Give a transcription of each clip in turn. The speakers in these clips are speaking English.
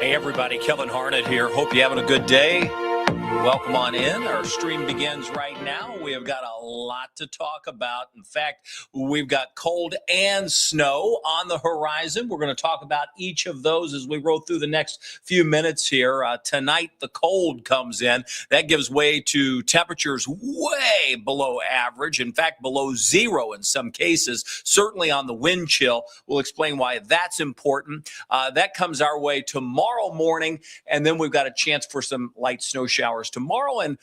Hey everybody, Kevin Harnett here. Hope you're having a good day. Welcome on in. Our stream begins right now. We have got a lot to talk about. In fact, we've got cold and snow on the horizon. We're going to talk about each of those as we roll through the next few minutes here. Tonight, the cold comes in. That gives way to temperatures way below average. In fact, below zero in some cases, certainly on the wind chill. We'll explain why that's important. That comes our way tomorrow morning, and then we've got a chance for some light snow showers tomorrow, and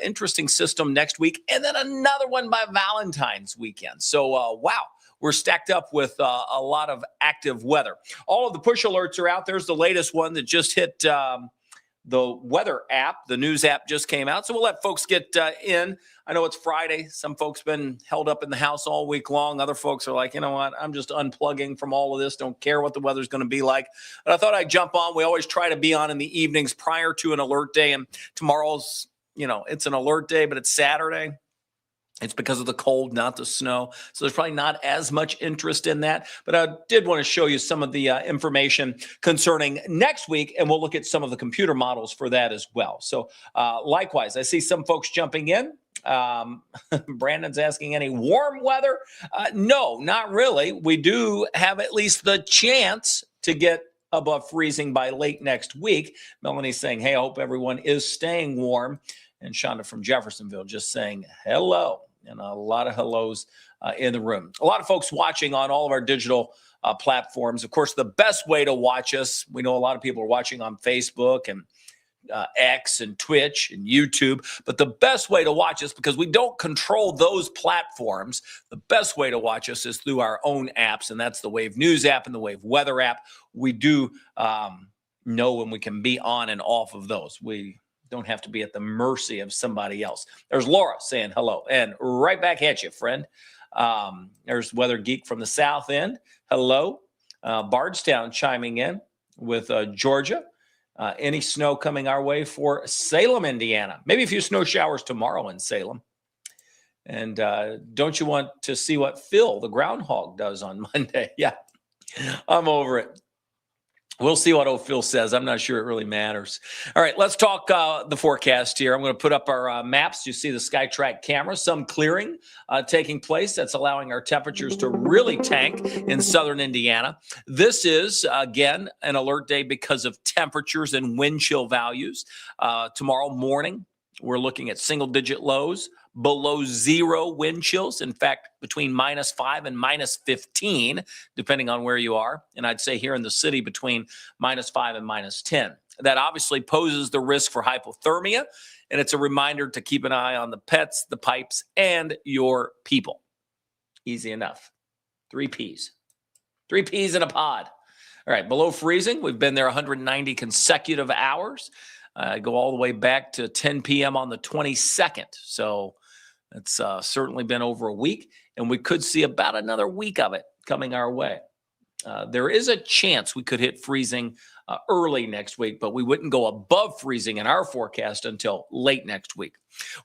interesting system next week, and then another one by Valentine's weekend. So, wow. We're stacked up with a lot of active weather. All of the push alerts are out. There's the latest one that just hit the weather app. The news app just came out. So we'll let folks get in. I know it's Friday. Some folks been held up in the house all week long. Other folks are like, you know what? I'm just unplugging from all of this. Don't care what the weather's going to be like. But I thought I'd jump on. We always try to be on in the evenings prior to an alert day. And tomorrow's, it's an alert day, but it's Saturday. It's because of the cold, not the snow. So there's probably not as much interest in that. But I did want to show you some of the information concerning next week, and we'll look at some of the computer models for that as well. So likewise, I see some folks jumping in. Brandon's asking, any warm weather? No, not really. We do have at least the chance to get above freezing by late next week. Melanie's saying, hey, I hope everyone is staying warm. And Shonda from Jeffersonville just saying hello. And a lot of hellos in the room. A lot of folks watching on all of our digital platforms. Of course, the best way to watch us, we know a lot of people are watching on Facebook and X and Twitch and YouTube. But the best way to watch us, because we don't control those platforms, the best way to watch us is through our own apps. And that's the Wave News app and the Wave Weather app. We do know when we can be on and off of those. We don't have to be at the mercy of somebody else. There's Laura saying hello, and right back at you, friend. There's Weather Geek from the South End. Hello. Bardstown chiming in with Georgia. Any snow coming our way for Salem, Indiana? Maybe a few snow showers tomorrow in Salem. And don't you want to see what Phil, the groundhog, does on Monday? Yeah, I'm over it. We'll see what old Phil says. I'm not sure it really matters. All right, let's talk the forecast here. I'm going to put up our maps. You see the SkyTrack camera, some clearing taking place. That's allowing our temperatures to really tank in southern Indiana. This is, again, an alert day because of temperatures and wind chill values. Tomorrow morning, we're looking at single-digit lows, below zero wind chills. In fact, between -5 and -15, depending on where you are. And I'd say here in the city between -5 and -10. That obviously poses the risk for hypothermia. And it's a reminder to keep an eye on the pets, the pipes, and your people. Easy enough. 3 Ps. 3 Ps in a pod. All right, below freezing. We've been there 190 consecutive hours. Go all the way back to 10 p.m. on the 22nd. So it's certainly been over a week, and we could see about another week of it coming our way. There is a chance we could hit freezing early next week, but we wouldn't go above freezing in our forecast until late next week.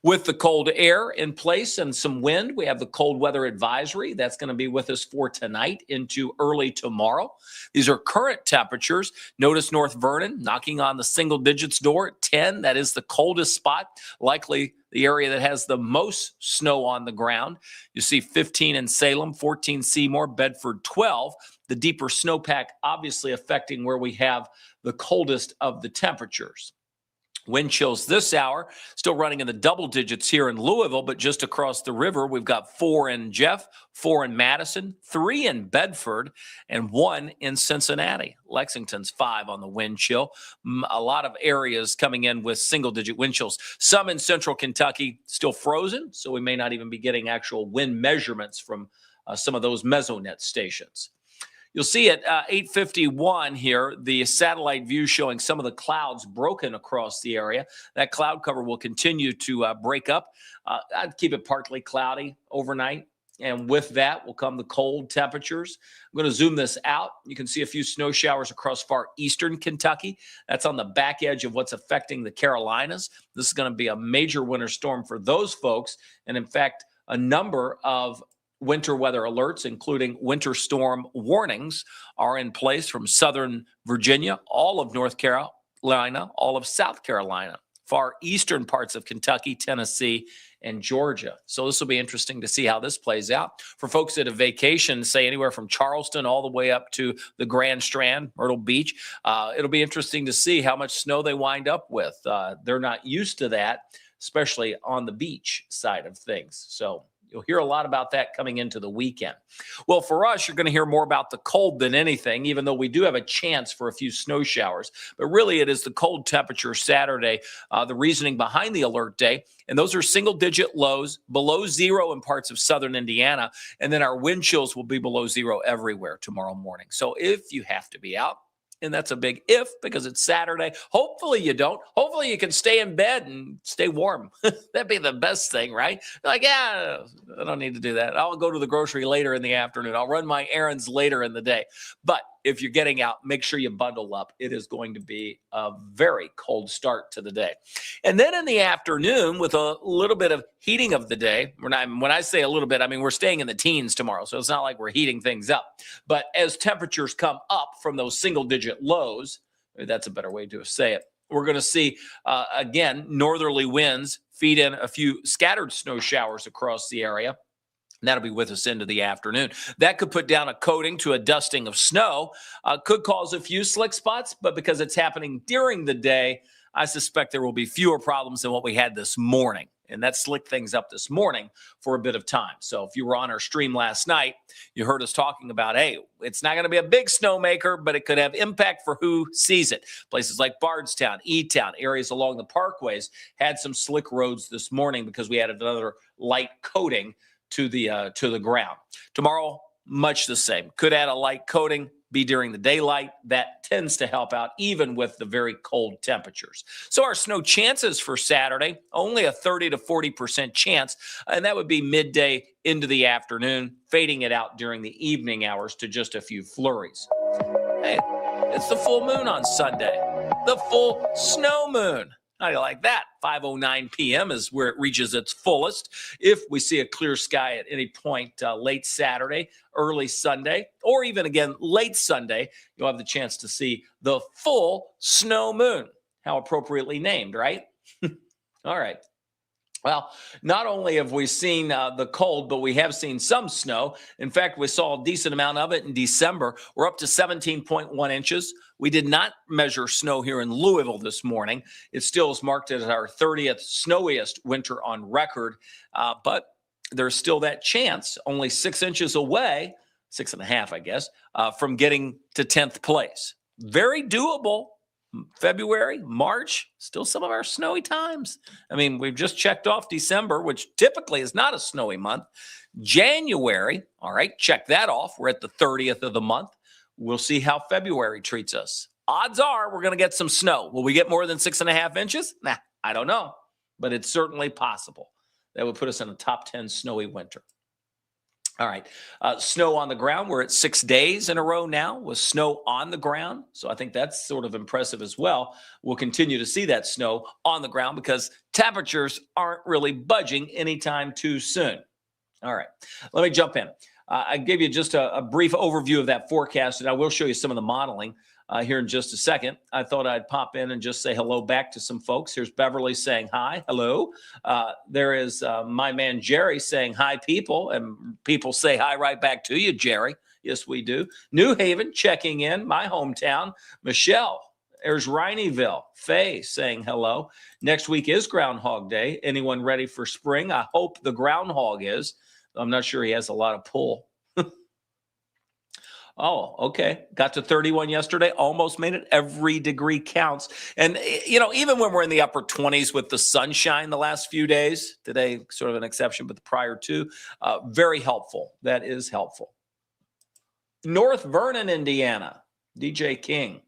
With the cold air in place and some wind, we have the cold weather advisory. That's going to be with us for tonight into early tomorrow. These are current temperatures. Notice North Vernon knocking on the single digits door at 10. That is the coldest spot, likely the area that has the most snow on the ground. You see 15 in Salem, 14 Seymour, Bedford 12. The deeper snowpack obviously affecting where we have the coldest of the temperatures. Wind chills this hour, still running in the double digits here in Louisville, but just across the river, we've got 4 in Jeff, 4 in Madison, 3 in Bedford, and 1 in Cincinnati. Lexington's 5 on the wind chill. A lot of areas coming in with single-digit wind chills. Some in central Kentucky still frozen, so we may not even be getting actual wind measurements from some of those Mesonet stations. You'll see at 8:51 here, the satellite view showing some of the clouds broken across the area. That cloud cover will continue to break up. I'd keep it partly cloudy overnight. And with that will come the cold temperatures. I'm going to zoom this out. You can see a few snow showers across far eastern Kentucky. That's on the back edge of what's affecting the Carolinas. This is going to be a major winter storm for those folks. And in fact, a number of winter weather alerts, including winter storm warnings, are in place from southern Virginia, all of North Carolina, all of South Carolina, far eastern parts of Kentucky, Tennessee, and Georgia. So this will be interesting to see how this plays out. For folks at a vacation, say anywhere from Charleston all the way up to the Grand Strand, Myrtle Beach, it'll be interesting to see how much snow they wind up with. They're not used to that, especially on the beach side of things. So you'll hear a lot about that coming into the weekend. Well, for us, you're going to hear more about the cold than anything, even though we do have a chance for a few snow showers. But really, it is the cold temperature Saturday, the reasoning behind the alert day. And those are single-digit lows, below zero in parts of southern Indiana. And then our wind chills will be below zero everywhere tomorrow morning. So if you have to be out, and that's a big if because it's Saturday. Hopefully you don't. Hopefully you can stay in bed and stay warm. That'd be the best thing, right? Like, yeah, I don't need to do that. I'll go to the grocery later in the afternoon. I'll run my errands later in the day. But if you're getting out, make sure you bundle up. It is going to be a very cold start to the day. And then in the afternoon, with a little bit of heating of the day, when I say a little bit, I mean we're staying in the teens tomorrow, so it's not like we're heating things up. But as temperatures come up from those single-digit lows, maybe that's a better way to say it, we're going to see, again, northerly winds feed in a few scattered snow showers across the area. And that'll be with us into the afternoon. That could put down a coating to a dusting of snow, could cause a few slick spots, but because it's happening during the day, I suspect there will be fewer problems than what we had this morning. And that slicked things up this morning for a bit of time. So if you were on our stream last night, you heard us talking about, hey, it's not going to be a big snowmaker, but it could have impact for who sees it. Places like Bardstown, E-Town, areas along the parkways had some slick roads this morning because we had another light coating to the ground. Tomorrow, much the same. Could add a light coating, be during the daylight. That tends to help out even with the very cold temperatures. So our snow chances for Saturday, only a 30 to 40% chance, and that would be midday into the afternoon, fading it out during the evening hours to just a few flurries. Hey, it's the full moon on Sunday, the full snow moon. How do you like that? 5:09 p.m. is where it reaches its fullest. If we see a clear sky at any point late Saturday, early Sunday, or even again late Sunday, you'll have the chance to see the full snow moon. How appropriately named, right? All right. Well, not only have we seen the cold, but we have seen some snow. In fact, we saw a decent amount of it in December. We're up to 17.1 inches. We did not measure snow here in Louisville this morning. It still is marked as our 30th snowiest winter on record, but there's still that chance, only 6 inches away, 6.5, I guess, from getting to 10th place. Very doable. February, March, still some of our snowy times. I mean, we've just checked off December, which typically is not a snowy month. January, all right, check that off. We're at the 30th of the month. We'll see how February treats us. Odds are we're going to get some snow. Will we get more than 6.5 inches? Nah, I don't know, but it's certainly possible. That would put us in a top 10 snowy winter. All right. Snow on the ground. We're at 6 days in a row now with snow on the ground. So I think that's sort of impressive as well. We'll continue to see that snow on the ground because temperatures aren't really budging anytime too soon. All right. Let me jump in. I gave you just a brief overview of that forecast, and I will show you some of the modeling here in just a second. I thought I'd pop in and just say hello back to some folks. Here's Beverly saying hi. Hello. There is my man Jerry saying hi, people, and people say hi right back to you, Jerry. Yes, we do. New Haven checking in, my hometown. Michelle. There's Rhineyville. Faye saying hello. Next week is Groundhog Day. Anyone ready for spring? I hope the groundhog is. I'm not sure he has a lot of pull. Oh, okay. Got to 31 yesterday. Almost made it. Every degree counts. And, even when we're in the upper 20s with the sunshine the last few days, today sort of an exception, but the prior two, very helpful. That is helpful. North Vernon, Indiana. DJ King.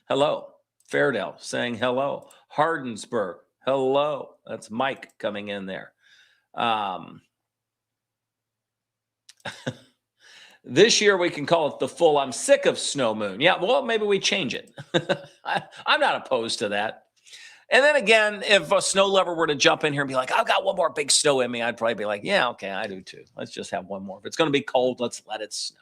Hello. Fairdale saying hello. Hardensburg. Hello. That's Mike coming in there. This year we can call it the full I'm sick of snow moon. Yeah, well, maybe we change it. I'm not opposed to that. And then again, if a snow lover were to jump in here and be like, I've got one more big snow in me, I'd probably be like, yeah, okay, I do too. Let's just have one more. If it's going to be cold, let's let it snow.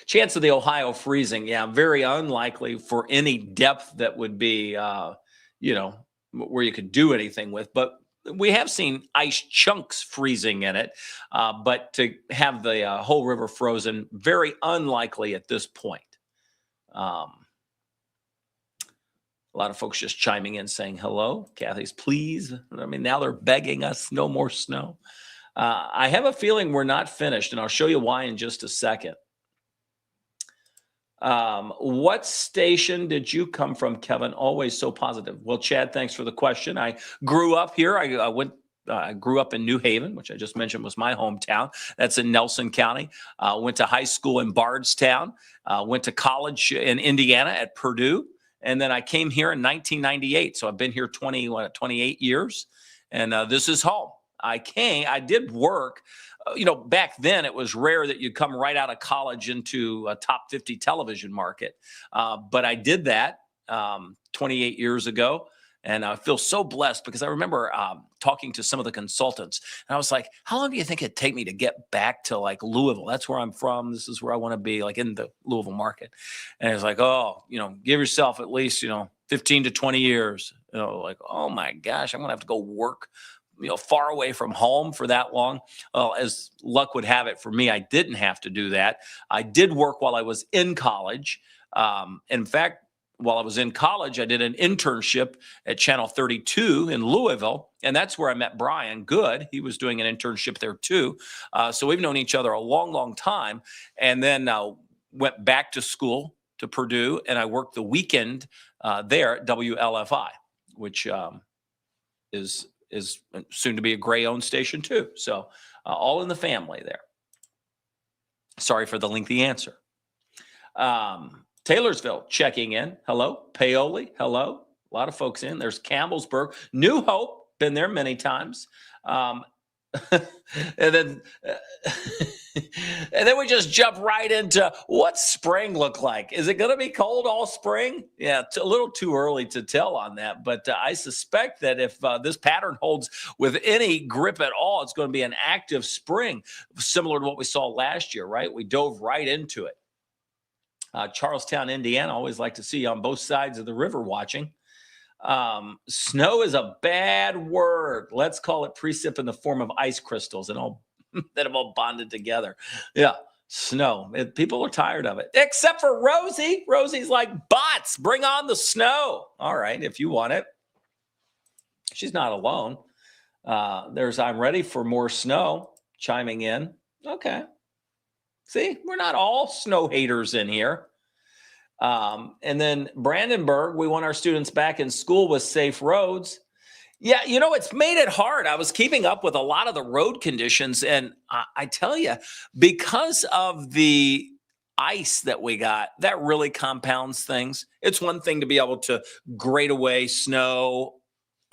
Chance of the Ohio freezing, yeah, very unlikely for any depth that would be, where you could do anything with. But we have seen ice chunks freezing in it, but to have the whole river frozen, very unlikely at this point. A lot of folks just chiming in saying hello. Kathy's, please. I mean, now they're begging us, no more snow. I have a feeling we're not finished, and I'll show you why in just a second. What station did you come from, Kevin? Always so positive. Well, Chad, thanks for the question. I grew up here. I grew up in New Haven, which I just mentioned was my hometown. That's in Nelson County. Went to high school in Bardstown. Went to college in Indiana at Purdue. And then I came here in 1998. So I've been here 28 years. And this is home. I did work. Back then it was rare that you'd come right out of college into a top 50 television market. But I did that 28 years ago. And I feel so blessed because I remember talking to some of the consultants. And I was like, how long do you think it'd take me to get back to like Louisville? That's where I'm from. This is where I want to be, like in the Louisville market. And it's like, give yourself at least, 15 to 20 years. Like, oh my gosh, I'm going to have to go work far away from home for that long. Well, as luck would have it for me, I didn't have to do that. I did work while I was in college. In fact, while I was in college, I did an internship at Channel 32 in Louisville, and that's where I met Brian Good. He was doing an internship there too. So we've known each other a long, long time. And then went back to school to Purdue, and I worked the weekend there at WLFI, which is soon to be a Gray-owned station too. So all in the family there. Sorry for the lengthy answer. Taylorsville checking in. Hello. Paoli. Hello. A lot of folks in. There's Campbellsburg. New Hope. Been there many times. And then we just jump right into what's spring look like. Is it going to be cold all spring? Yeah, it's a little too early to tell on that. But I suspect that if this pattern holds with any grip at all, it's going to be an active spring, similar to what we saw last year, right? We dove right into it. Charlestown, Indiana, always like to see you on both sides of the river watching. Snow is a bad word. Let's call it precip in the form of ice crystals and all that have all bonded together. Yeah, snow. People are tired of it, except for Rosie. Rosie's like, bots, bring on the snow. All right, if you want it. She's not alone. There's I'm ready for more snow chiming in. Okay. See, we're not all snow haters in here. And then Brandenburg, we want our students back in school with safe roads. Yeah, it's made it hard. I was keeping up with a lot of the road conditions. And I tell you, because of the ice that we got, that really compounds things. It's one thing to be able to grade away snow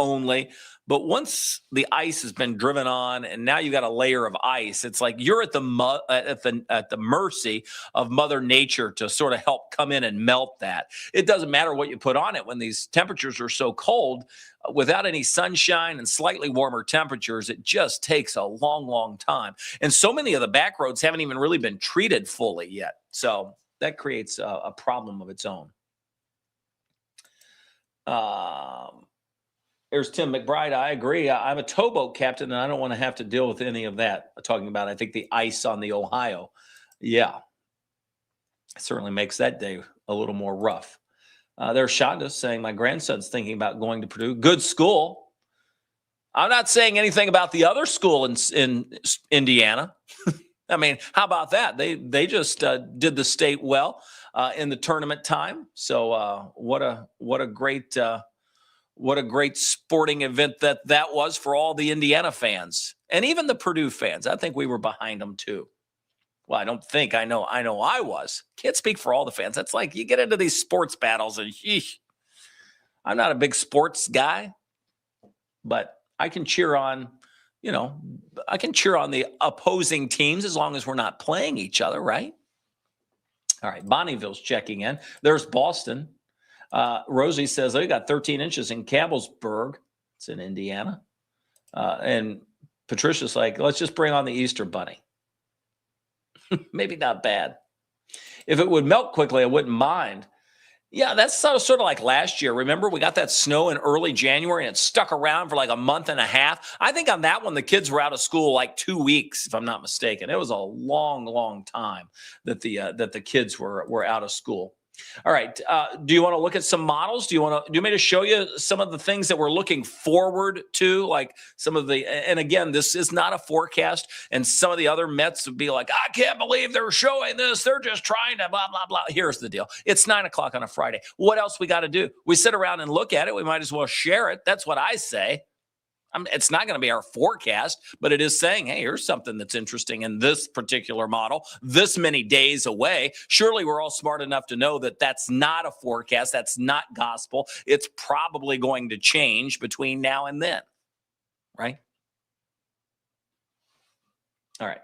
only. But once the ice has been driven on, and now you got a layer of ice, it's like you're at the mercy of Mother Nature to sort of help come in and melt that. It doesn't matter what you put on it when these temperatures are so cold. Without any sunshine and slightly warmer temperatures, it just takes a long, long time. And so many of the back roads haven't even really been treated fully yet. So that creates a problem of its own. There's Tim McBride. I agree. I'm a towboat captain, and I don't want to have to deal with any of that. Talking about, I think, the ice on the Ohio. Yeah, it certainly makes that day a little more rough. There's Shonda saying, my grandson's thinking about going to Purdue. Good school. I'm not saying anything about the other school in Indiana. I mean, how about that? They just did the state well in the tournament time. So what a great sporting event that was for all the Indiana fans and even the Purdue fans. I think we were behind them too. Well, I don't think I know I was. Can't speak for all the fans. That's like you get into these sports battles and I'm not a big sports guy, but I can cheer on, I can cheer on the opposing teams as long as we're not playing each other, right? All right, Bonneville's checking in. There's Boston. Rosie says they got 13 inches in Campbellsburg. It's in Indiana. And Patricia's like, let's just bring on the Easter Bunny. Maybe not bad. If it would melt quickly, I wouldn't mind. Yeah, that's sort of like last year. Remember, we got that snow in early January and it stuck around for like a month and a half. I think on that one, the kids were out of school like 2 weeks, if I'm not mistaken. It was a long, long time that the kids were out of school. All right. Do you want to look at some models? Do you want me to show you some of the things that we're looking forward to? Like some of and again, this is not a forecast. And some of the other Mets would be like, I can't believe they're showing this. They're just trying to blah, blah, blah. Here's the deal. It's 9:00 on a Friday. What else we got to do? We sit around and look at it. We might as well share it. That's what I say. It's not going to be our forecast, but it is saying, hey, here's something that's interesting in this particular model, this many days away. Surely we're all smart enough to know that that's not a forecast. That's not gospel. It's probably going to change between now and then, right? All right.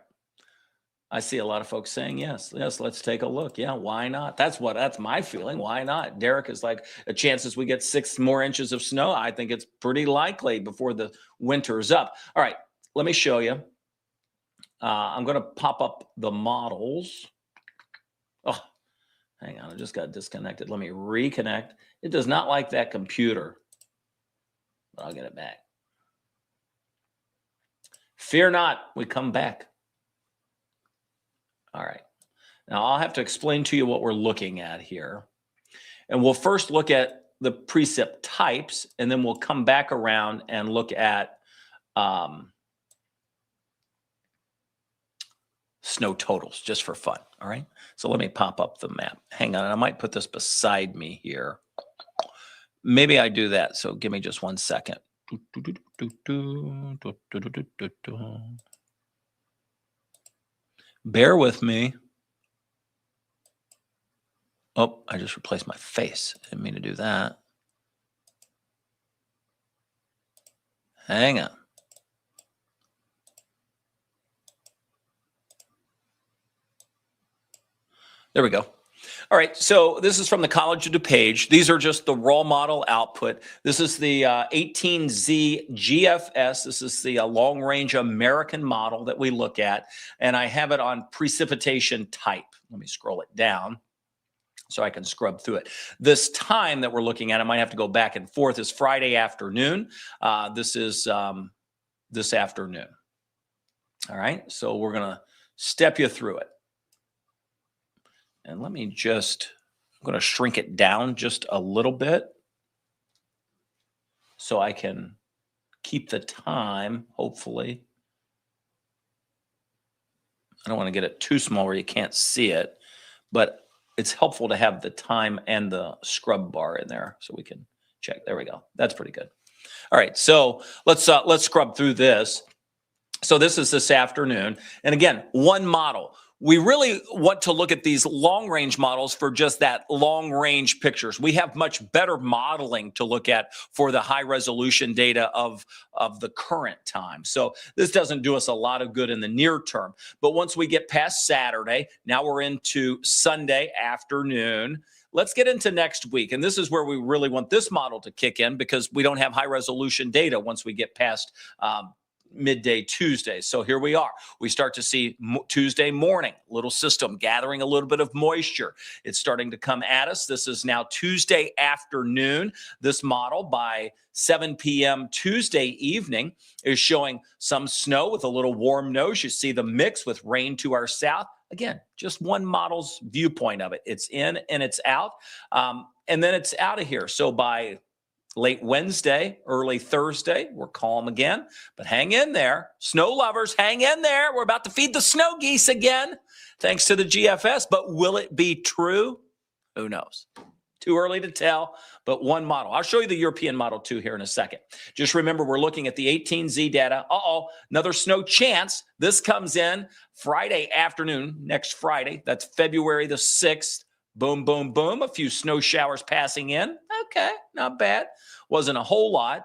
I see a lot of folks saying, yes, let's take a look. Yeah, why not? That's my feeling. Why not? Derek is like, the chances we get 6 more inches of snow, I think it's pretty likely before the winter's up. All right, let me show you. I'm going to pop up the models. Oh, hang on, I just got disconnected. Let me reconnect. It does not like that computer, but I'll get it back. Fear not, we come back. All right. Now I'll have to explain to you what we're looking at here. And we'll first look at the precip types, and then we'll come back around and look at snow totals just for fun. All right. So let me pop up the map. Hang on. I might put this beside me here. Maybe I do that. So give me just 1 second. Bear with me. Oh, I just replaced my face. I didn't mean to do that. Hang on. There we go. All right, so this is from the College of DuPage. These are just the raw model output. This is the 18Z GFS. This is the long-range American model that we look at, and I have it on precipitation type. Let me scroll it down so I can scrub through it. This time that we're looking at, I might have to go back and forth, is Friday afternoon. This is this afternoon. All right, so we're going to step you through it. And let me I'm going to shrink it down just a little bit so I can keep the time, hopefully. I don't want to get it too small where you can't see it, but it's helpful to have the time and the scrub bar in there so we can check. There we go. That's pretty good. All right, so let's scrub through this. So this is this afternoon. And again, one model. we really want to look at these long-range models for just that long-range pictures. We have much better modeling to look at for the high-resolution data of the current time. So this doesn't do us a lot of good in the near term. But once we get past Saturday, now we're into Sunday afternoon. Let's get into next week. And this is where we really want this model to kick in, because we don't have high-resolution data once we get past midday Tuesday. So here we are. We start to see Tuesday morning, little system gathering a little bit of moisture. It's starting to come at us. This is now Tuesday afternoon. This model by 7 p.m. Tuesday evening is showing some snow with a little warm nose. You see the mix with rain to our south. Again, just one model's viewpoint of it. It's in and it's out. And then it's out of here. So by late Wednesday, early Thursday, we're calm again, but hang in there. Snow lovers, hang in there. We're about to feed the snow geese again, thanks to the GFS. But will it be true? Who knows? Too early to tell, but one model. I'll show you the European model too here in a second. Just remember, we're looking at the 18Z data. Another snow chance. This comes in Friday afternoon, next Friday. That's February the 6th. Boom, boom, boom. A few snow showers passing in. Okay, not bad. Wasn't a whole lot.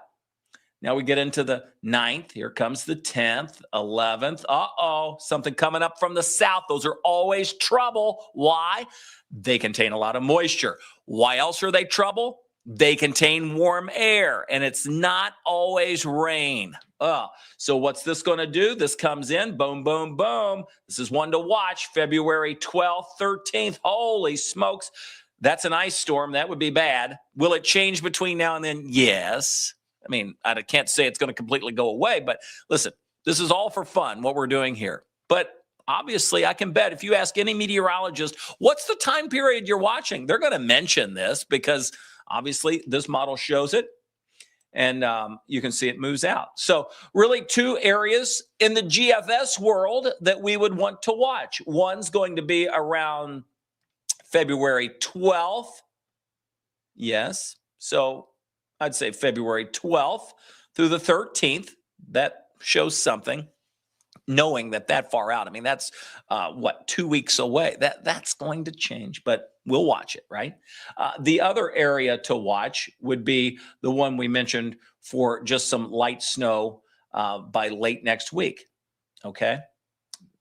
Now we get into the 9th. Here comes the 10th, 11th. Something coming up from the south. Those are always trouble. Why? They contain a lot of moisture. Why else are they trouble? They contain warm air, and it's not always rain. So what's this going to do? This comes in, boom, boom, boom. This is one to watch, February 12th, 13th. Holy smokes. That's an ice storm. That would be bad. Will it change between now and then? Yes. I mean, I can't say it's going to completely go away, but listen, this is all for fun, what we're doing here. But obviously, I can bet if you ask any meteorologist, what's the time period you're watching? They're going to mention this, because obviously this model shows it. And you can see it moves out. So really two areas in the GFS world that we would want to watch. One's going to be around February 12th. Yes. So I'd say February 12th through the 13th. That shows something. Knowing that far out. I mean, that's 2 weeks away. That's going to change, but we'll watch it, right? The other area to watch would be the one we mentioned for just some light snow by late next week, okay?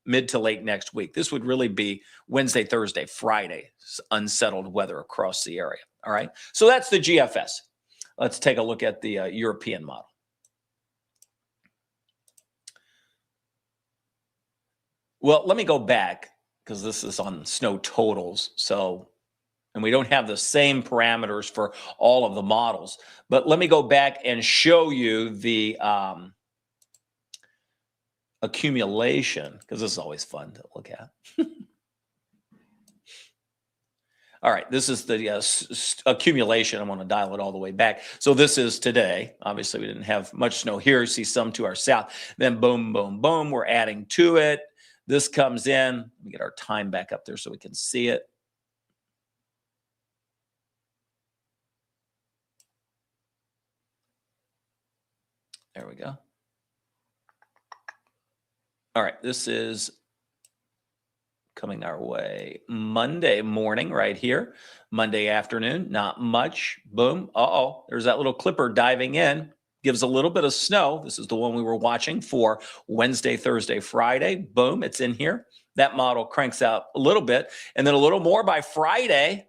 Mid to late next week. This would really be Wednesday, Thursday, Friday, unsettled weather across the area, all right? So that's the GFS. Let's take a look at the European model. Well, let me go back, because this is on snow totals. So, and we don't have the same parameters for all of the models, but let me go back and show you the accumulation, because this is always fun to look at. All right, this is the accumulation. I'm going to dial it all the way back. So this is today. Obviously, we didn't have much snow here. You see some to our south. Then boom, boom, boom. We're adding to it. This comes in. Let me get our time back up there so we can see it. There we go. All right, this is coming our way Monday morning right here. Monday afternoon, not much. Boom. There's that little clipper diving in. Gives a little bit of snow. This is the one we were watching for Wednesday, Thursday, Friday. Boom, it's in here. That model cranks out a little bit, and then a little more by Friday.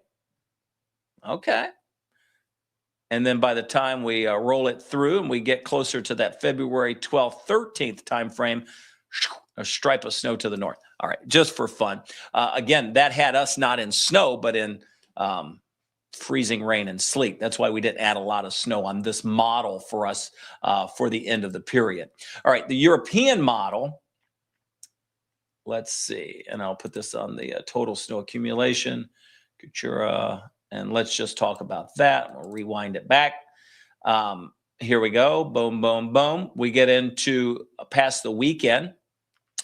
Okay. And then by the time we roll it through and we get closer to that February 12th, 13th time frame, a stripe of snow to the north. All right, just for fun. Again, that had us not in snow, but in freezing rain and sleet. That's why we didn't add a lot of snow on this model for us for the end of the period. All right, the European model, let's see, and I'll put this on the total snow accumulation, Kuchura, and let's just talk about that. We'll rewind it back. Here we go, boom, boom, boom. We get into past the weekend.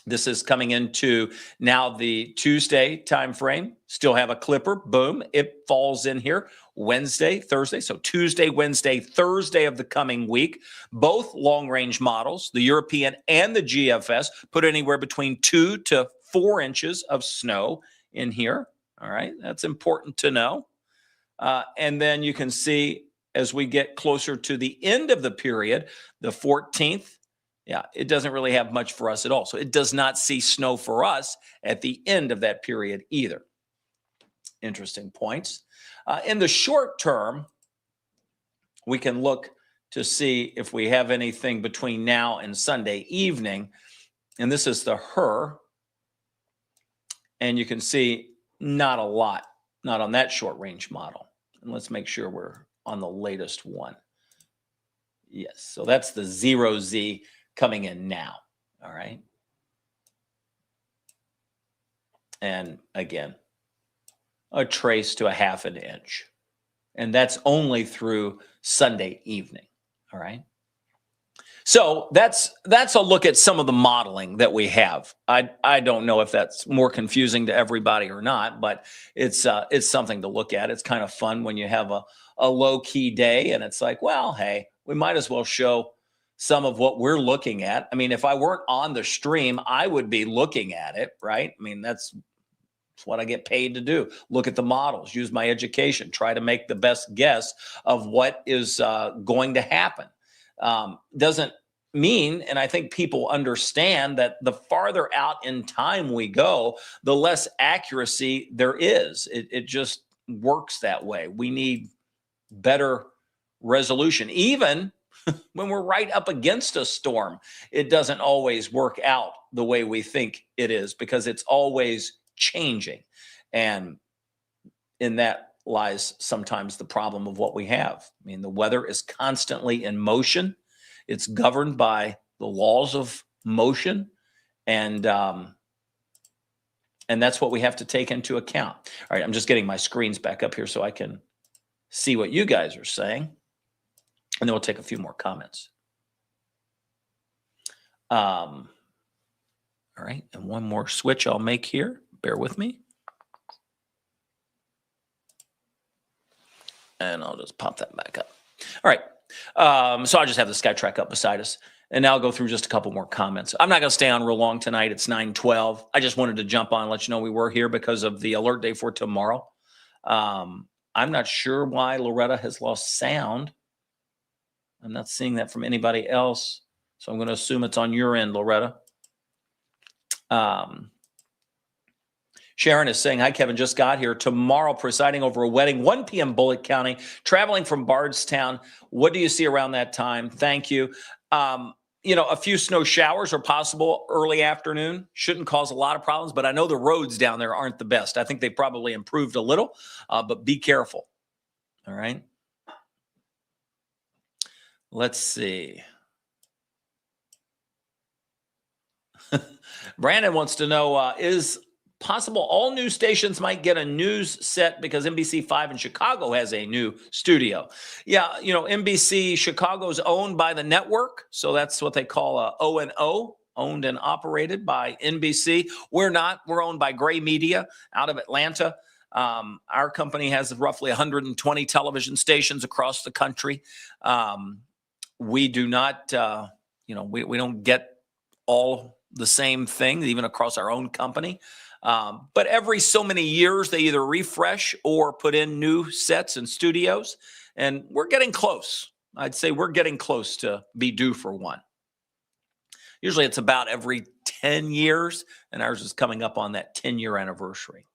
This is coming into now the Tuesday time frame. Still have a clipper. Boom. It falls in here Wednesday, Thursday. So Tuesday, Wednesday, Thursday of the coming week. Both long-range models, the European and the GFS, put anywhere between 2 to 4 inches of snow in here. All right, that's important to know. And then you can see as we get closer to the end of the period, the 14th, yeah, it doesn't really have much for us at all. So it does not see snow for us at the end of that period either. Interesting points. In the short term, we can look to see if we have anything between now and Sunday evening. And this is the HRRR. And you can see not a lot, not on that short range model. And let's make sure we're on the latest one. Yes, so that's the 0Z coming in now. All right. And again, a trace to a 1/2 inch. And that's only through Sunday evening. All right. So that's a look at some of the modeling that we have. I don't know if that's more confusing to everybody or not, but it's something to look at. It's kind of fun when you have a low key day and it's like, well, hey, we might as well show some of what we're looking at. I mean, if I weren't on the stream, I would be looking at it, right? I mean, that's what I get paid to do. Look at the models, use my education, try to make the best guess of what is going to happen. Doesn't mean, and I think people understand that the farther out in time we go, the less accuracy there is. It just works that way. We need better resolution. Even when we're right up against a storm, it doesn't always work out the way we think it is because it's always changing. And in that lies sometimes the problem of what we have. I mean, the weather is constantly in motion. It's governed by the laws of motion. And that's what we have to take into account. All right, I'm just getting my screens back up here so I can see what you guys are saying. And then we'll take a few more comments. All right, and one more switch I'll make here. Bear with me. And I'll just pop that back up. All right. So I'll just have the SkyTrack up beside us. And now I'll go through just a couple more comments. I'm not going to stay on real long tonight. It's 9:12. I just wanted to jump on and let you know we were here because of the alert day for tomorrow. I'm not sure why Loretta has lost sound. I'm not seeing that from anybody else. So I'm going to assume it's on your end, Loretta. Sharon is saying, hi, Kevin, just got here. Tomorrow, presiding over a wedding, 1 p.m. Bullitt County, traveling from Bardstown. What do you see around that time? Thank you. A few snow showers are possible early afternoon. Shouldn't cause a lot of problems, but I know the roads down there aren't the best. I think they probably improved a little, but be careful. All right. Let's see. Brandon wants to know, is possible all news stations might get a news set because NBC5 in Chicago has a new studio. Yeah, NBC Chicago is owned by the network, so that's what they call a O&O, owned and operated by NBC. We're not. We're owned by Gray Media out of Atlanta. Our company has roughly 120 television stations across the country. We do not, we don't get all the same thing, even across our own company. But every so many years, they either refresh or put in new sets and studios. And we're getting close. I'd say we're getting close to be due for one. Usually it's about every 10 years, and ours is coming up on that 10-year anniversary.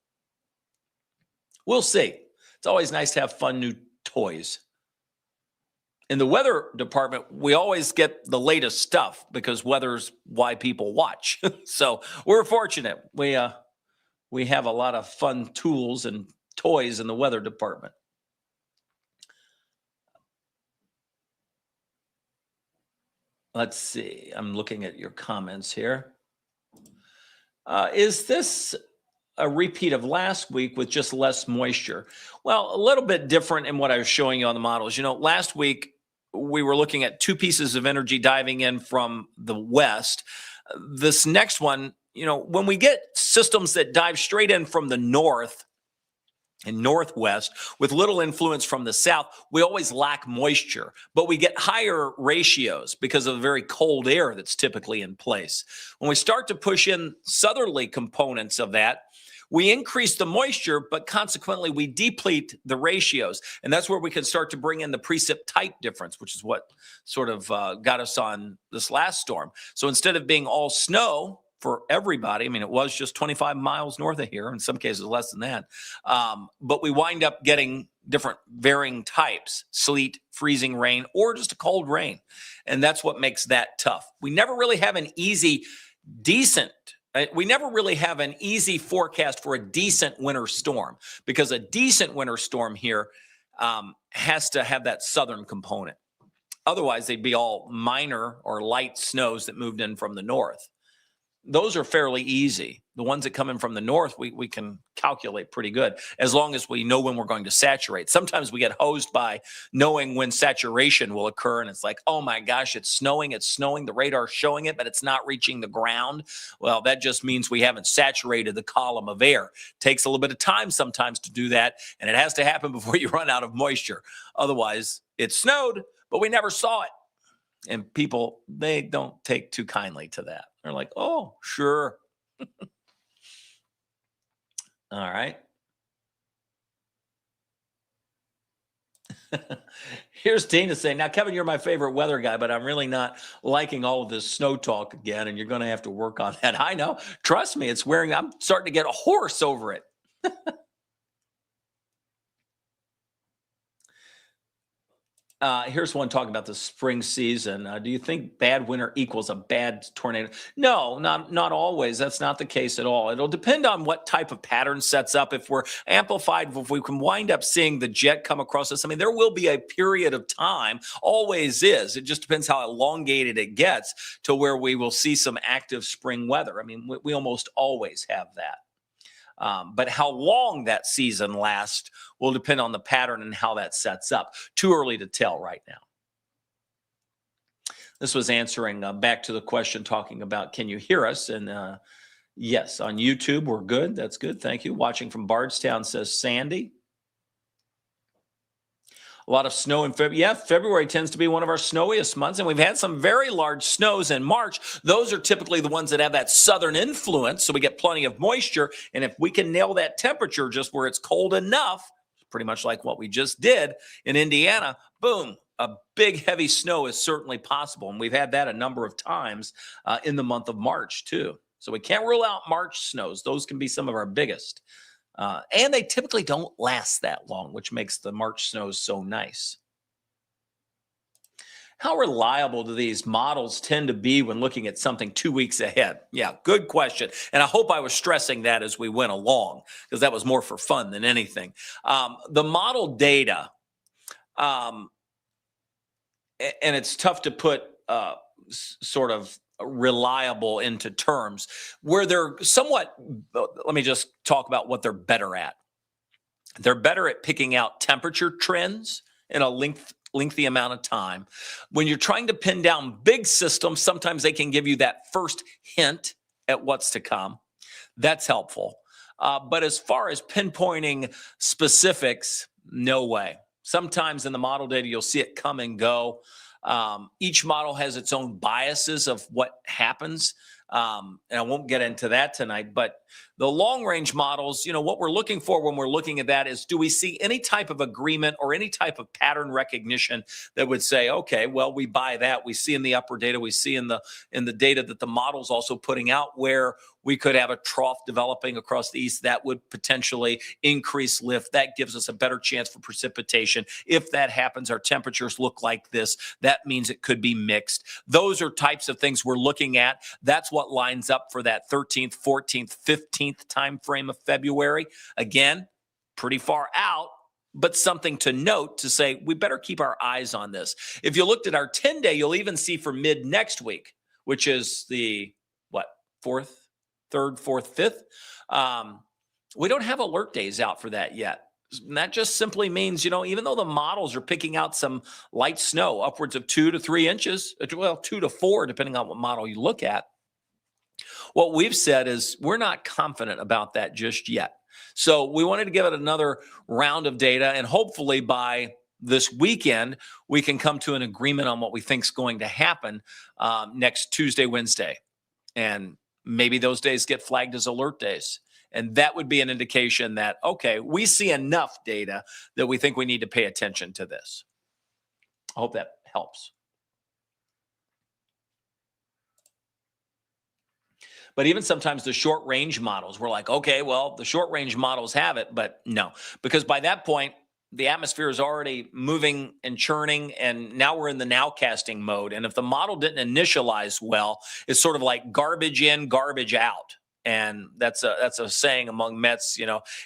We'll see. It's always nice to have fun new toys. In the weather department, we always get the latest stuff because weather's why people watch. So we're fortunate. We have a lot of fun tools and toys in the weather department. Let's see. I'm looking at your comments here. Is this a repeat of last week with just less moisture? Well, a little bit different in what I was showing you on the models. Last week we were looking at 2 pieces of energy diving in from the west. This next one, when we get systems that dive straight in from the north, and northwest with little influence from the south, we always lack moisture, but we get higher ratios because of the very cold air that's typically in place. When we start to push in southerly components of that, we increase the moisture, but consequently we deplete the ratios. And that's where we can start to bring in the precip type difference, which is what sort of got us on this last storm. So instead of being all snow for everybody, I mean, it was just 25 miles north of here, in some cases less than that. But we wind up getting different varying types, sleet, freezing rain, or just a cold rain. And that's what makes that tough. We never really have an easy, decent we never really have an easy forecast for a decent winter storm, because a decent winter storm here has to have that southern component. Otherwise, they'd be all minor or light snows that moved in from the north. Those are fairly easy. The ones that come in from the north, we can calculate pretty good, as long as we know when we're going to saturate. Sometimes we get hosed by knowing when saturation will occur, and it's like, oh my gosh, it's snowing, the radar's showing it, but it's not reaching the ground. Well, that just means we haven't saturated the column of air. Takes a little bit of time sometimes to do that, and it has to happen before you run out of moisture. Otherwise, it snowed, but we never saw it. And people, they don't take too kindly to that. They're like, oh, sure. All right. Here's Tina saying, now, Kevin, you're my favorite weather guy, but I'm really not liking all of this snow talk again, and you're going to have to work on that. I know. Trust me, it's wearing, I'm starting to get hoarse over it. Here's one talking about the spring season. Do you think bad winter equals a bad tornado? No, not always. That's not the case at all. It'll depend on what type of pattern sets up. If we're amplified, if we can wind up seeing the jet come across us, I mean, there will be a period of time, always is. It just depends how elongated it gets to where we will see some active spring weather. I mean, we almost always have that. But how long that season lasts will depend on the pattern and how that sets up. Too early to tell right now. This was answering back to the question talking about, can you hear us? And yes, on YouTube, we're good. That's good. Thank you. Watching from Bardstown, says Sandy. A lot of snow in February. Yeah, February tends to be one of our snowiest months, and we've had some very large snows in March. Those are typically the ones that have that southern influence, so we get plenty of moisture. And if we can nail that temperature just where it's cold enough, pretty much like what we just did in Indiana, boom, a big heavy snow is certainly possible. And we've had that a number of times in the month of March too. So we can't rule out March snows. Those can be some of our biggest. And they typically don't last that long, which makes the March snows so nice. How reliable do these models tend to be when looking at something 2 weeks ahead? Yeah, good question. And I hope I was stressing that as we went along, because that was more for fun than anything. The model data, and it's tough to put sort of reliable into terms where they're somewhat, let me just talk about what they're better at. They're better at picking out temperature trends in a lengthy amount of time. When you're trying to pin down big systems, sometimes they can give you that first hint at what's to come. That's helpful. But as far as pinpointing specifics, no way. Sometimes in the model data, you'll see it come and go. Each model has its own biases of what happens. And I won't get into that tonight, but the long range models, what we're looking for when we're looking at that is, do we see any type of agreement or any type of pattern recognition that would say, okay, well, we buy that. We see in the upper data, we see in the data that the model's also putting out where we could have a trough developing across the east that would potentially increase lift. That gives us a better chance for precipitation. If that happens, our temperatures look like this. That means it could be mixed. Those are types of things we're looking at. That's what lines up for that 13th, 14th, 15th time frame of February. Again, pretty far out, but something to note to say we better keep our eyes on this. If you looked at our 10-day, you'll even see for mid next week, which is the third, fourth, fifth. We don't have alert days out for that yet. And that just simply means, even though the models are picking out some light snow, upwards of 2 to 3 inches, 2 to 4, depending on what model you look at, what we've said is we're not confident about that just yet. So we wanted to give it another round of data, and hopefully by this weekend, we can come to an agreement on what we think is going to happen next Tuesday, Wednesday. And maybe those days get flagged as alert days. And that would be an indication that, okay, we see enough data that we think we need to pay attention to this. I hope that helps. But even sometimes the short range models, we're like, okay, well, the short range models have it, but no, because by that point, the atmosphere is already moving and churning, and now we're in the nowcasting mode. And if the model didn't initialize well, it's sort of like garbage in, garbage out. And that's a saying among Mets,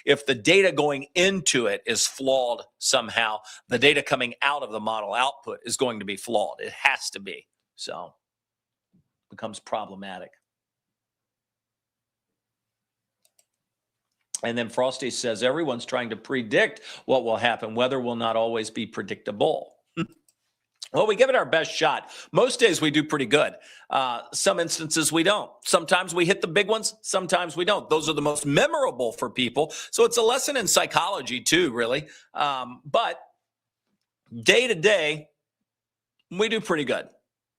if the data going into it is flawed somehow, the data coming out of the model output is going to be flawed. It has to be. So it becomes problematic. And then Frosty says, everyone's trying to predict what will happen. Weather will not always be predictable. Well, we give it our best shot. Most days we do pretty good. Some instances we don't. Sometimes we hit the big ones. Sometimes we don't. Those are the most memorable for people. So it's a lesson in psychology too, really. But day to day, we do pretty good.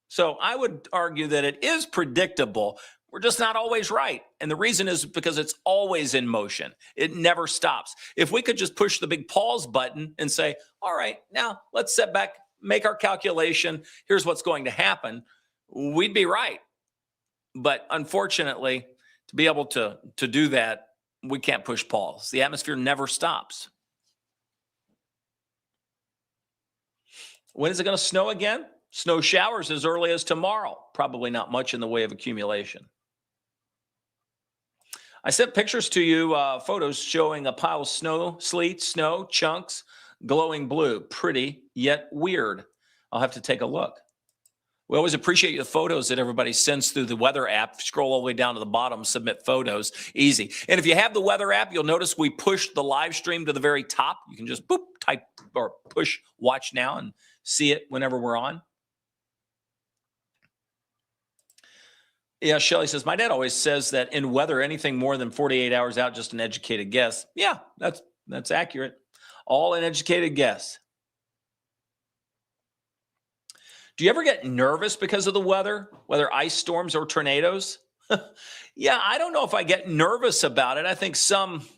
So I would argue that it is predictable. We're just not always right. And the reason is because it's always in motion. It never stops. If we could just push the big pause button and say, all right, now let's sit back, make our calculation. Here's what's going to happen. We'd be right. But unfortunately, to be able to do that, we can't push pause. The atmosphere never stops. When is it going to snow again? Snow showers as early as tomorrow. Probably not much in the way of accumulation. I sent pictures to you, photos showing a pile of snow, sleet, snow, chunks, glowing blue. Pretty, yet weird. I'll have to take a look. We always appreciate the photos that everybody sends through the weather app. Scroll all the way down to the bottom, submit photos, easy. And if you have the weather app, you'll notice we pushed the live stream to the very top. You can just boop, type or push watch now and see it whenever we're on. Yeah, Shelly says, my dad always says that in weather, anything more than 48 hours out, just an educated guess. Yeah, that's accurate. All an educated guess. Do you ever get nervous because of the weather, whether ice storms or tornadoes? Yeah, I don't know if I get nervous about it. I think some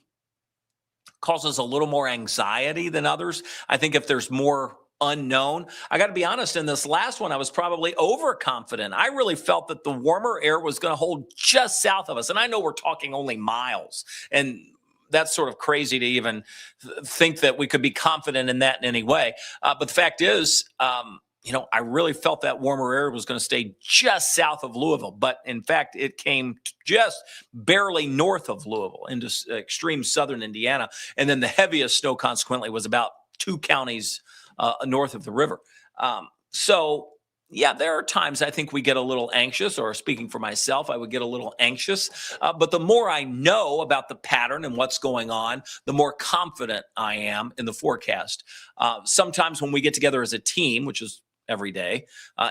causes a little more anxiety than others. I think if there's more unknown. I got to be honest, in this last one, I was probably overconfident. I really felt that the warmer air was going to hold just south of us. And I know we're talking only miles. And that's sort of crazy to even think that we could be confident in that in any way. But the fact is, I really felt that warmer air was going to stay just south of Louisville. But in fact, it came just barely north of Louisville into extreme southern Indiana. And then the heaviest snow, consequently, was about 2 counties north of the river. So, yeah, there are times I think we get a little anxious, or speaking for myself, I would get a little anxious. But the more I know about the pattern and what's going on, the more confident I am in the forecast. Sometimes when we get together as a team, which is every day,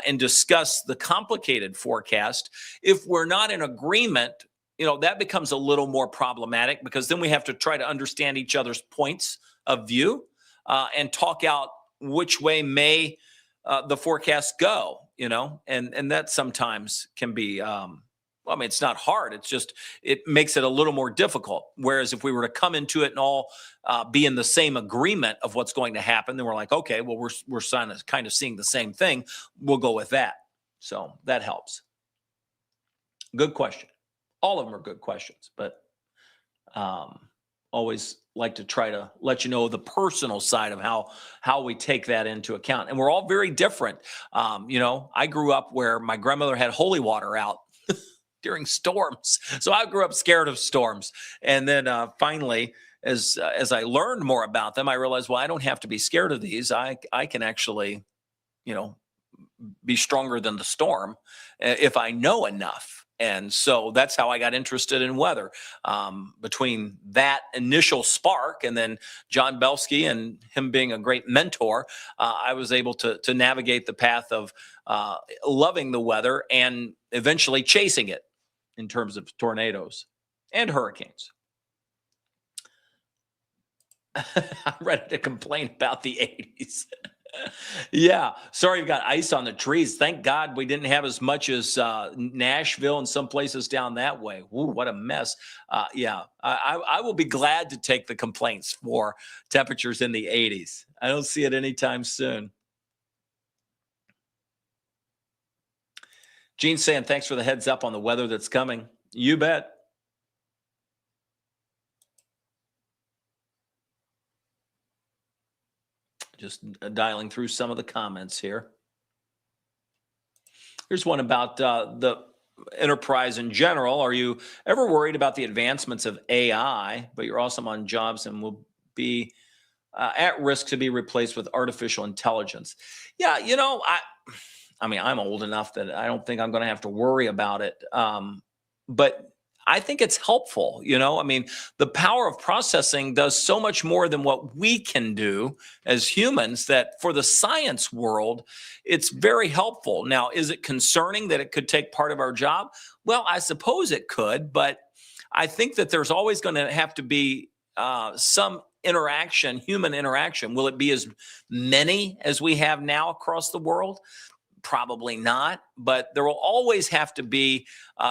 and discuss the complicated forecast, if we're not in agreement, that becomes a little more problematic, because then we have to try to understand each other's points of view and talk out which way may the forecast go, and that sometimes can be, it's not hard. It's just, it makes it a little more difficult. Whereas if we were to come into it and all be in the same agreement of what's going to happen, then we're like, okay, well, we're kind of seeing the same thing. We'll go with that. So that helps. Good question. All of them are good questions, but always like to try to let you know the personal side of how we take that into account. And we're all very different. I grew up where my grandmother had holy water out during storms. So I grew up scared of storms. And then finally, as I learned more about them, I realized, well, I don't have to be scared of these. I can actually, be stronger than the storm if I know enough. And so that's how I got interested in weather. Between that initial spark and then John Belsky and him being a great mentor, I was able to navigate the path of loving the weather and eventually chasing it in terms of tornadoes and hurricanes. I'm ready to complain about the 80s. Yeah, sorry you've got ice on the trees. Thank God we didn't have as much as Nashville and some places down that way. Ooh, what a mess. Yeah, I will be glad to take the complaints for temperatures in the 80s. I don't see it anytime soon. Gene's saying thanks for the heads up on the weather that's coming. You bet. Just dialing through some of the comments here. Here's one about the enterprise in general. Are you ever worried about the advancements of AI, but you're also on jobs and will be at risk to be replaced with artificial intelligence? Yeah, I mean, I'm old enough that I don't think I'm going to have to worry about it. But I think it's helpful. I mean, the power of processing does so much more than what we can do as humans that for the science world, it's very helpful. Now, is it concerning that it could take part of our job? Well, I suppose it could, but I think that there's always going to have to be some interaction, human interaction. Will it be as many as we have now across the world? Probably not, but there will always have to be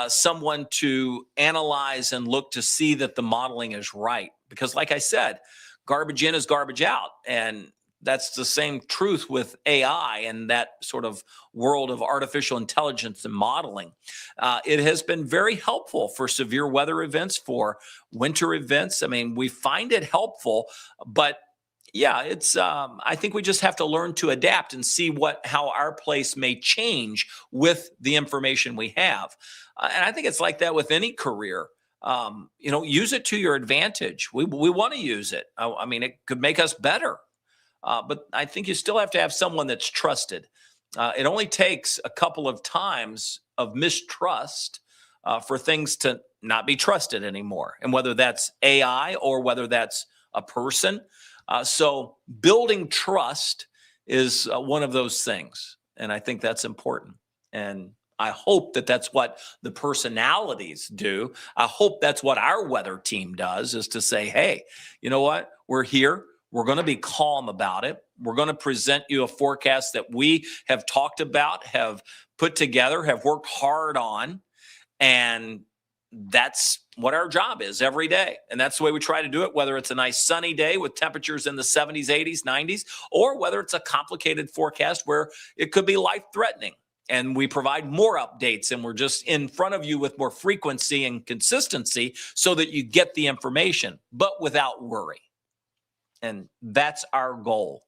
someone to analyze and look to see that the modeling is right. Because like I said, garbage in is garbage out. And that's the same truth with AI and that sort of world of artificial intelligence and modeling. It has been very helpful for severe weather events, for winter events. I mean, we find it helpful, but yeah, it's. I think we just have to learn to adapt and see how our place may change with the information we have. And I think it's like that with any career. Use it to your advantage. We want to use it. I mean, it could make us better. But I think you still have to have someone that's trusted. It only takes a couple of times of mistrust for things to not be trusted anymore. And whether that's AI or whether that's a person. So building trust is one of those things. And I think that's important. And I hope that that's what the personalities do. I hope that's what our weather team does, is to say, hey, you know what? We're here. We're going to be calm about it. We're going to present you a forecast that we have talked about, have put together, have worked hard on. And that's what our job is every day. And that's the way we try to do it, whether it's a nice sunny day with temperatures in the 70s, 80s, 90s, or whether it's a complicated forecast where it could be life-threatening. And we provide more updates and we're just in front of you with more frequency and consistency so that you get the information, but without worry. And that's our goal.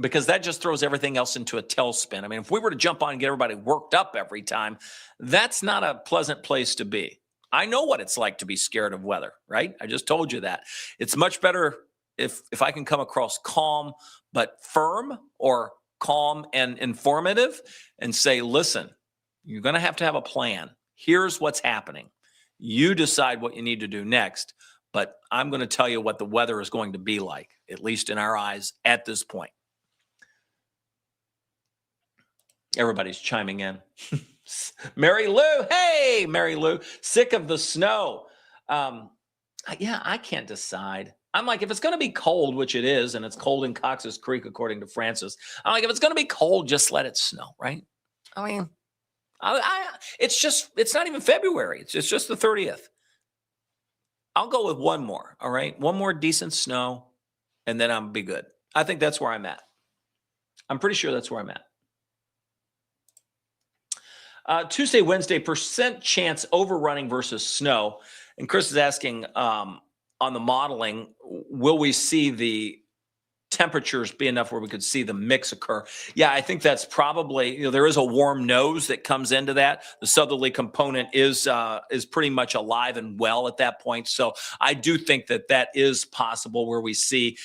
Because that just throws everything else into a tailspin. I mean, if we were to jump on and get everybody worked up every time, that's not a pleasant place to be. I know what it's like to be scared of weather, right? I just told you that. It's much better if I can come across calm but firm, or calm and informative, and say, listen, you're going to have a plan. Here's what's happening. You decide what you need to do next, but I'm going to tell you what the weather is going to be like, at least in our eyes at this point. Everybody's chiming in. Mary Lou, hey, Mary Lou, sick of the snow. Yeah, I can't decide. I'm like, if it's going to be cold, which it is, and it's cold in Cox's Creek, according to Francis, I'm like, if it's going to be cold, just let it snow, right? I mean, it's not even February. It's just the 30th. I'll go with one more, all right? One more decent snow, and then I'll be good. I think that's where I'm at. I'm pretty sure that's where I'm at. Tuesday, Wednesday, percent chance overrunning versus snow. And Chris is asking on the modeling, will we see the temperatures be enough where we could see the mix occur? Yeah, I think that's probably, there is a warm nose that comes into that. The southerly component is pretty much alive and well at that point. So I do think that is possible where we see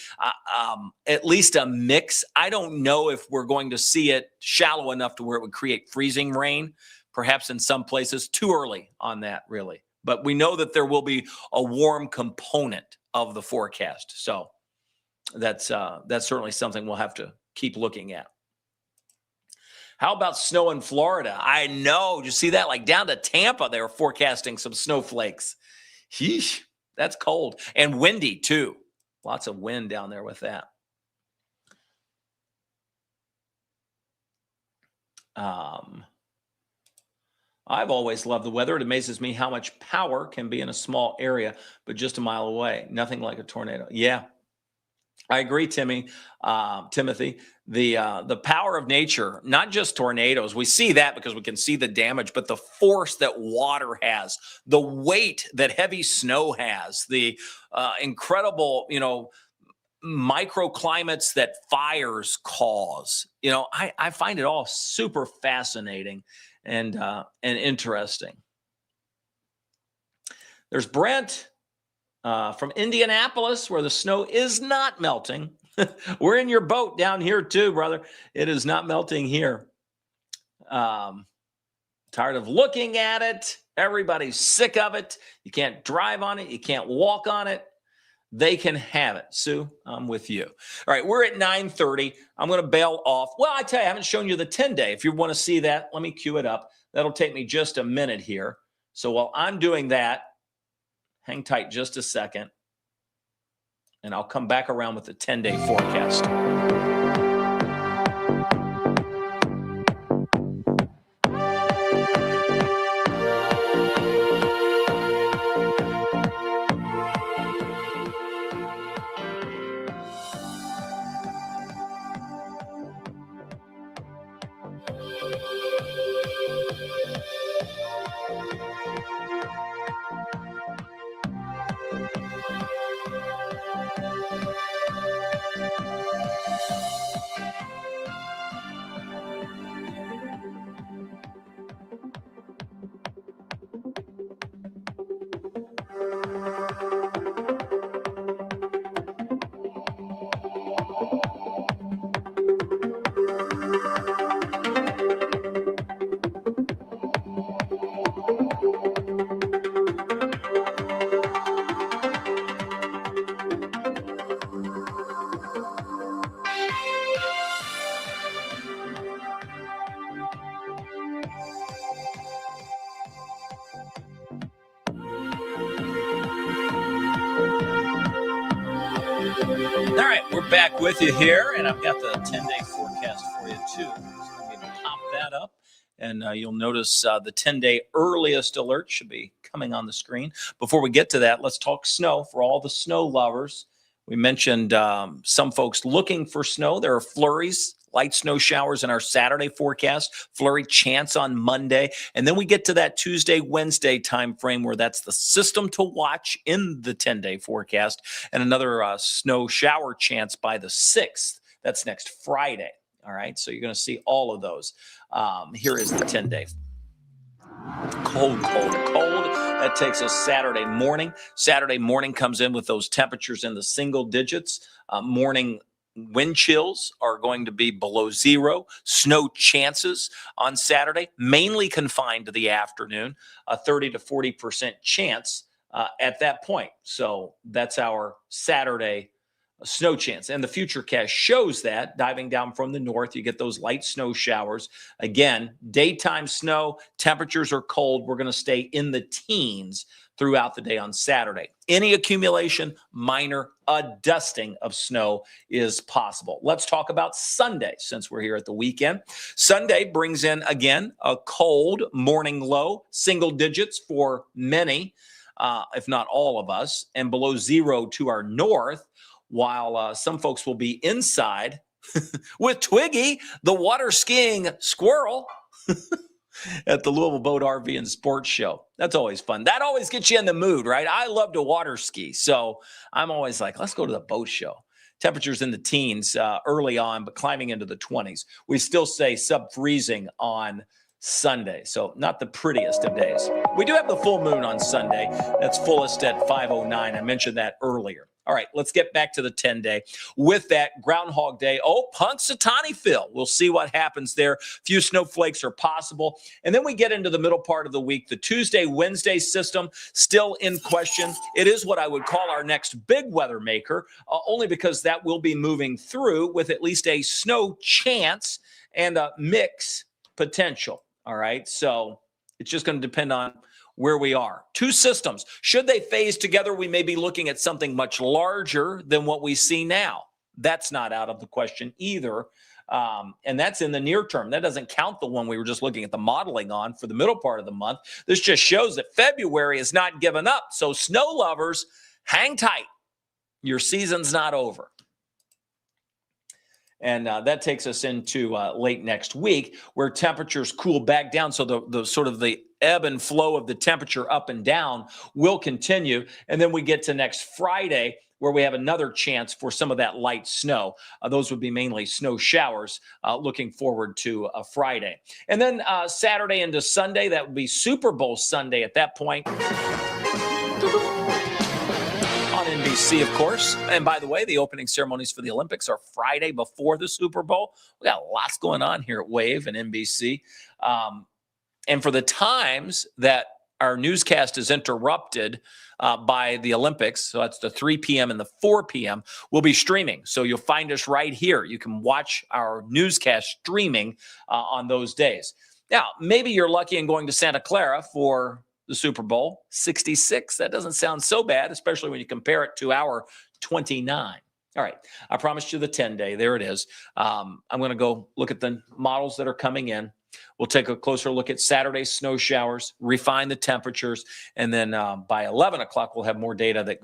at least a mix. I don't know if we're going to see it shallow enough to where it would create freezing rain, perhaps in some places. Too early on that, really. But we know that there will be a warm component of the forecast. So that's certainly something we'll have to keep looking at. How about snow in Florida? I know. Did you see that? Like down to Tampa, they were forecasting some snowflakes. Sheesh. That's cold and windy too. Lots of wind down there with that. I've always loved the weather. It amazes me how much power can be in a small area, but just a mile away. Nothing like a tornado. Yeah, I agree, Timothy. The power of nature, not just tornadoes. We see that because we can see the damage, but the force that water has, the weight that heavy snow has, the incredible, microclimates that fires cause. I find it all super fascinating and interesting. There's Brent from Indianapolis, where the snow is not melting. We're in your boat down here too, brother. It is not melting here. Tired of looking at it. Everybody's sick of it. You can't drive on it. You can't walk on it. They can have it. Sue, I'm with you. All right, we're at 9:30. I'm going to bail off. Well, I tell you, I haven't shown you the 10-day. If you want to see that, let me cue it up. That'll take me just a minute here. So while I'm doing that, hang tight just a second, and I'll come back around with the 10-day forecast. All right, we're back with you here, and I've got the 10-day forecast for you, too. So let me pop that up, and you'll notice the 10-day earliest alert should be coming on the screen. Before we get to that, let's talk snow for all the snow lovers. We mentioned some folks looking for snow. There are flurries, light snow showers in our Saturday forecast, flurry chance on Monday. And then we get to that Tuesday, Wednesday time frame where that's the system to watch in the 10-day forecast, and another snow shower chance by the 6th. That's next Friday. All right, so you're going to see all of those. Here is the 10-day. Cold. That takes us Saturday morning. Saturday morning comes in with those temperatures in the single digits. Morning wind chills are going to be below zero. Snow chances on Saturday, mainly confined to the afternoon, a 30 to 40% chance at that point. So that's our Saturday snow chance. And the Futurecast shows that. Diving down from the north, you get those light snow showers. Again, daytime snow, temperatures are cold. We're going to stay in the teens throughout the day on Saturday. Any accumulation, minor, a dusting of snow is possible. Let's talk about Sunday, since we're here at the weekend. Sunday brings in, again, a cold morning low, single digits for many, if not all of us, and below zero to our north, while some folks will be inside with Twiggy, the water skiing squirrel, at the Louisville Boat RV and Sports Show. That's always fun. That always gets you in the mood, right? I love to water ski, so I'm always like, let's go to the boat show. Temperatures in the teens early on, but climbing into the 20s. We still say sub-freezing on Sunday, so not the prettiest of days. We do have the full moon on Sunday. That's fullest at 5:09. I mentioned that earlier. All right, let's get back to the 10-day. With that, Groundhog Day. Oh, Punxsutawney Phil. We'll see what happens there. Few snowflakes are possible. And then we get into the middle part of the week. The Tuesday, Wednesday system still in question. It is what I would call our next big weather maker, only because that will be moving through with at least a snow chance and a mix potential. All right, so it's just going to depend on where we are. Two systems. Should they phase together, we may be looking at something much larger than what we see now. That's not out of the question either. And that's in the near term. That doesn't count the one we were just looking at the modeling on for the middle part of the month. This just shows that February is not given up. So snow lovers, hang tight. Your season's not over. And that takes us into late next week, where temperatures cool back down. So the sort of the ebb and flow of the temperature up and down will continue. And then we get to next Friday, where we have another chance for some of that light snow. Those would be mainly snow showers. Looking forward to a Friday. And then Saturday into Sunday, that would be Super Bowl Sunday at that point. NBC, of course. And by the way, the opening ceremonies for the Olympics are Friday before the Super Bowl. We got lots going on here at Wave and NBC. And for the times that our newscast is interrupted by the Olympics, so that's the 3 p.m. and the 4 p.m., we'll be streaming. So you'll find us right here. You can watch our newscast streaming on those days. Now, maybe you're lucky in going to Santa Clara for the Super Bowl 66. That doesn't sound so bad, especially when you compare it to our 29. All right. I promised you the 10-day. There it is. I'm going to go look at the models that are coming in. We'll take a closer look at Saturday's snow showers, refine the temperatures, and then by 11 o'clock, we'll have more data that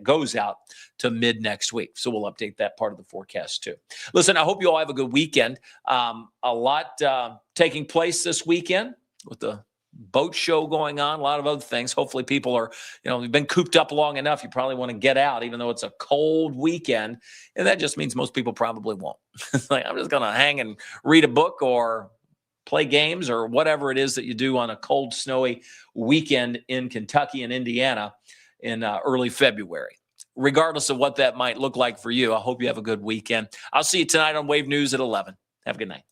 goes out to mid next week. So we'll update that part of the forecast too. Listen, I hope you all have a good weekend. A lot taking place this weekend with the boat show going on, a lot of other things. Hopefully people are, you've been cooped up long enough. You probably want to get out, even though it's a cold weekend. And that just means most people probably won't. Like, I'm just going to hang and read a book or play games or whatever it is that you do on a cold, snowy weekend in Kentucky and Indiana in early February. Regardless of what that might look like for you, I hope you have a good weekend. I'll see you tonight on Wave News at 11. Have a good night.